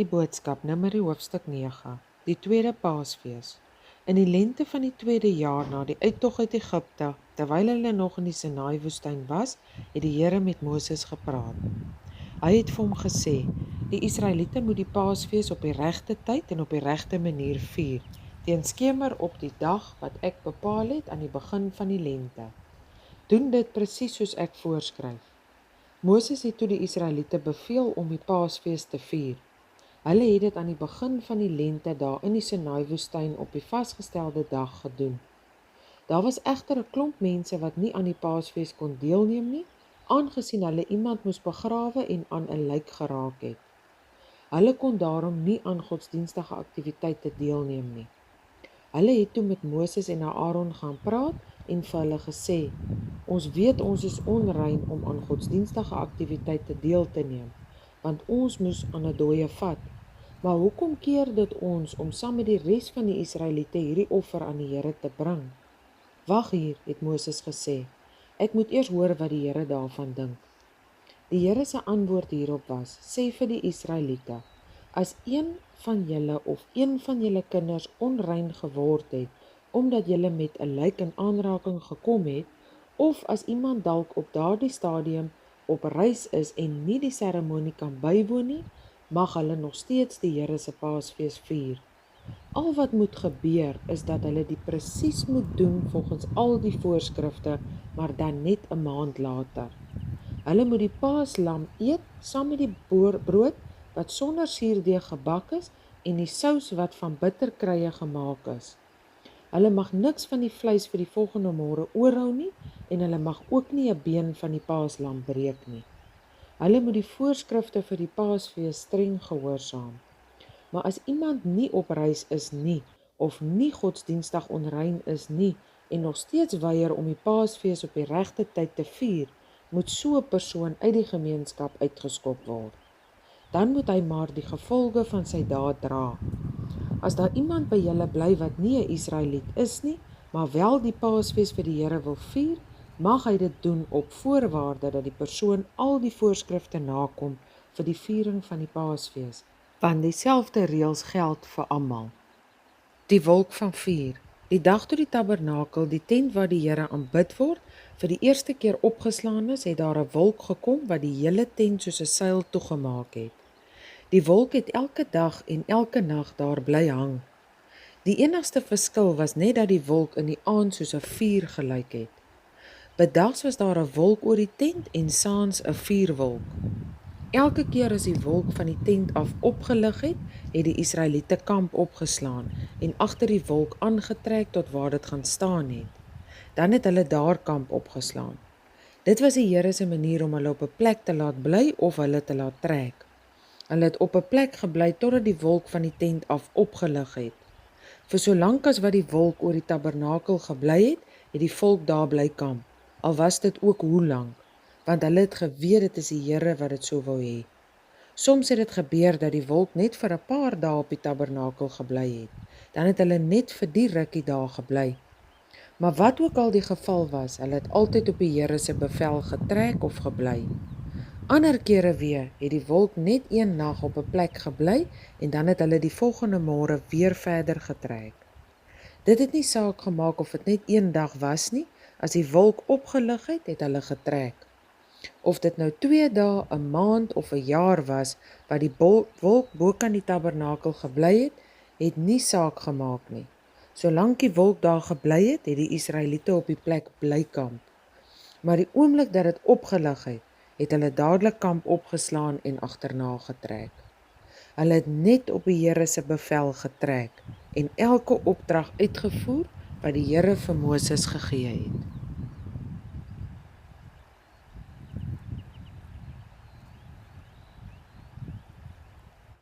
Die boodskap, Numeri hoofstuk 9, die tweede Paasfees. In die lente van die tweede jaar na die uittog uit Egipte, terwyl hulle nog in die Sinaï-woestyn was, het die Here met Moses gepraat. Hy het vir hom gesê, die Israeliete moet die Paasfees op die regte tyd en op die regte manier vier, teen skemer op die dag wat ek bepaal het aan die begin van die lente. Doen dit presies soos ek voorskryf. Moses het toe die Israeliete beveel om die Paasfees te vier. Hulle het dit aan die begin van die lente daar in die Sinaï-woestyn op die vasgestelde dag gedoen. Daar was egter 'n klomp mense wat nie aan die Paasfees kon deelneem nie, aangesien hulle iemand moes begrawe en aan 'n lijk geraak het. Hulle kon daarom nie aan godsdienstige aktiwiteite deelneem nie. Hulle het toe met Moses en Aaron gaan praat en vir hulle gesê, ons weet ons is onrein om aan godsdienstige aktiwiteite deel te neem, want ons moes aan 'n dooie vat. Maar hoekom keer dit ons om saam met die res van die Israeliete hierdie offer aan die Here te bring? Wag hier, het Moses gesê. Ek moet eers hoor wat die Here daarvan dink. Die Here se antwoord hierop was, sê vir die Israeliete, as een van julle of een van julle kinders onrein geword het, omdat julle met 'n lijk in aanraking gekom het, of as iemand dalk op daardie stadium op reis is en nie die seremonie kan bywoon nie, mag hulle nog steeds die Here se Paasfees vier. Al wat moet gebeur is dat hulle dit presies moet doen volgens al die voorskrifte, maar dan net 'n maand later. Hulle moet die Paaslam eet saam met die brood wat sonder suurdeeg gebak is en die sous wat van bitterkrye gemaak is. Hulle mag niks van die vleis vir die volgende môre oorhou nie en hulle mag ook nie 'n been van die Paaslam breek nie. Hulle moet die voorskrifte vir die Paasfees streng gehoorsaam. Maar as iemand nie op reis is nie, of nie godsdienstig onrein is nie, en nog steeds weier om die Paasfees op die regte tyd te vier, moet so 'n persoon uit die gemeenskap uitgeskop word. Dan moet hy maar die gevolge van sy daad dra. As daar iemand by julle bly wat nie 'n Israeliet is nie, maar wel die Paasfees vir die Here wil vier, mag hy dit doen op voorwaarde dat die persoon al die voorskrifte nakom vir die viering van die Paasfees, want dieselfde reëls geld vir almal. Die wolk van vuur. Die dag toe die tabernakel, die tent waar die Here aanbid word, vir die eerste keer opgeslaan is, het daar 'n wolk gekom wat die hele tent soos 'n seil toegemaak het. Die wolk het elke dag en elke nag daar bly hang. Die enigste verskil was net dat die wolk in die aand soos 'n vuur gelyk het. Bedags was daar 'n wolk oor die tent en saans 'n vuurwolk. Elke keer as die wolk van die tent af opgelig het, het die Israeliete kamp opgeslaan en agter die wolk aangetrek tot waar dit gaan staan het. Dan het hulle daar kamp opgeslaan. Dit was die Here se manier om hulle op 'n plek te laat bly of hulle te laat trek. Hulle het op 'n plek gebly totdat die wolk van die tent af opgelig het. Vir so lank as wat die wolk oor die tabernakel gebly het, het die volk daar bly kamp, al was dit ook hoe lank, want hulle het geweet dit is die Here wat dit so wou hê. Soms het dit gebeur dat die wolk net vir 'n paar dae op die tabernakel gebly het, dan het hulle net vir die rukkie daar gebly. Maar wat ook al die geval was, hulle het altyd op die Here se bevel getrek of gebly. Ander kere weer het die wolk net een nag op 'n plek gebly en dan het hulle die volgende môre weer verder getrek. Dit het nie saak gemaak of dit net een dag was nie, as die wolk opgelig het, het hulle getrek. Of dit nou 2 dae, 'n maand of 'n jaar was, wat die wolk bokant die tabernakel gebly het, het nie saak gemaak nie. Solank die wolk daar gebly het, het die Israeliete op die plek bly kamp. Maar die oomblik dat dit opgelig het hulle dadelik kamp opgeslaan en agterna getrek. Hulle het net op die Here se bevel getrek en elke opdrag uitgevoer wat die Here vir Moses gegee het.